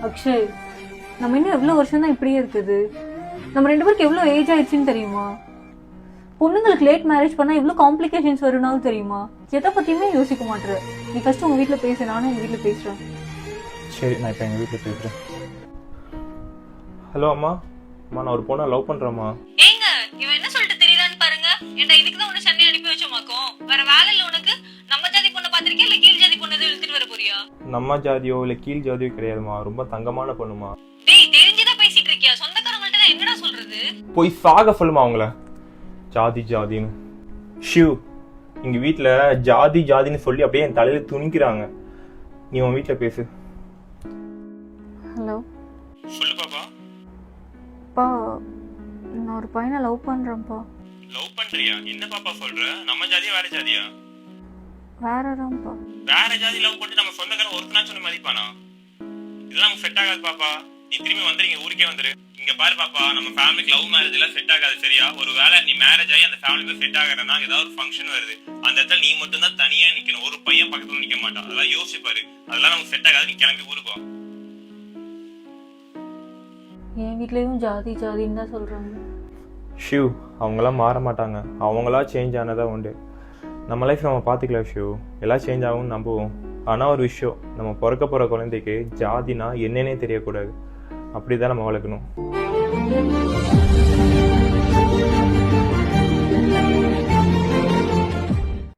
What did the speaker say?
அக்ஷய், நம்ம இன்னும் எவ்வளவு வருஷம் தான் இப்படியே இருக்குது? நம்ம 2 பேருக்கு எவ்வளவு ஏஜ் ஆயிடுச்சுன்னு தெரியுமா? பொண்ணுங்களுக்கு லேட் மேரேஜ் பண்ணா எவ்வளவு காம்ப்ளிகேஷன்ஸ் வரும்னாலும் தெரியுமா? எதை பத்தியுமே யோசிக்க மாட்டேற. நீ ஃபர்ஸ்ட் உங்க வீட்டுல பேசு, நானும் எங்க வீட்டுல பேசுறேன். சரி, நான் இப்போ எங்கள் வீட்டில் பேசுகிறேன். ஹலோ அம்மா. அம்மா, நான் ஒரு பொண்ணை லவ் பண்ணுறேம்மா. ஏங்க இவன் என்ன சொல்லிட்டு தெரியறான்னு பாருங்க. ஏன்டா இதுக்கு தான் உன்னை சென்னை அனுப்பி வச்சோமாக்கும்? வேற வேலை இல்ல உனக்கு? நம்ம ஜாதி பொண்ணை பாத்திருக்கியா இல்ல கீழ் ஜாதி பொண்ணை இழுத்துட்டு வர போறியா? நம்ம ஜாதியோ இல்லை கீழ் ஜாதியோ கிடையாதுமா, ரொம்ப தங்கமான பொண்ணுமா. டேய் தெரிஞ்சுதான் பேசிட்டு இருக்கியா? சொந்தக்காரங்கள்ட்ட நான் என்னடா சொல்றது? போய் சாக சொல்லுமா அவங்கள. ஜாதி ஜாதின்னு ஷிவ், எங்கள் வீட்டில் ஜாதி ஜாதின்னு சொல்லி அப்படியே என் தலையில் துணிக்கிறாங்க. நீ உன் வீட்டில் பேசு. ஹலோ சொல்லு பாப்பா. பா, நான் ஒரு பையனை லவ் பண்றேன்ப்பா. லவ் பண்றியா? என்ன பாப்பா சொல்ற? நம்ம ஜாதியா வேற ஜாதியா? வேறதான்ப்பா. வேற ஜாதி லவ் பண்ணி நம்ம சொந்தக்காரன் ஒருத்தனாச்சும் ஒன்று மதிப்பானா? இதெல்லாம் நமக்கு செட் ஆகாது பாப்பா. நீ திரும்பி வந்துருங்க, ஊருக்கே வந்துரு. இங்க பாரு பாப்பா, நம்ம ஃபேமிலிக்கு லவ் மேரேஜ் எல்லாம் செட் ஆகாது, சரியா? ஒரு வேளை நீ மேரேஜ் ஆகி அந்த ஃபேமிலிக்கு செட் ஆகிறனா ஏதாவது ஒரு ஃபங்க்ஷன் வருது, அந்த இடத்துல நீ மட்டும் தான் தனியா நிக்கணும், ஒரு பையன் பக்கத்துல நிக்க மாட்டான். அதெல்லாம் யோசிச்சு பாரு. அதெல்லாம் நமக்கு செட் ஆகாது. நீ கிளம்பி ஊருக்கு வா. என் வீட்லயும் ஜாதி ஜாதின்னு தான் சொல்றாங்க. ஷிவ், அவங்களாம் மாற மாட்டாங்க. அவங்களா சேஞ்ச் ஆனதா உண்டு. நம்ம லைஃப் நம்ம பார்த்துக்கலாம் ஷிவ். எல்லாம் சேஞ்ச் ஆகும்னு நம்புவோம். ஆனால் ஒரு விஷயம், நம்ம பிறக்க போகிற குழந்தைக்கு ஜாதினா என்னன்னே தெரியக்கூடாது. அப்படி தான் நம்ம வளர்க்கணும்.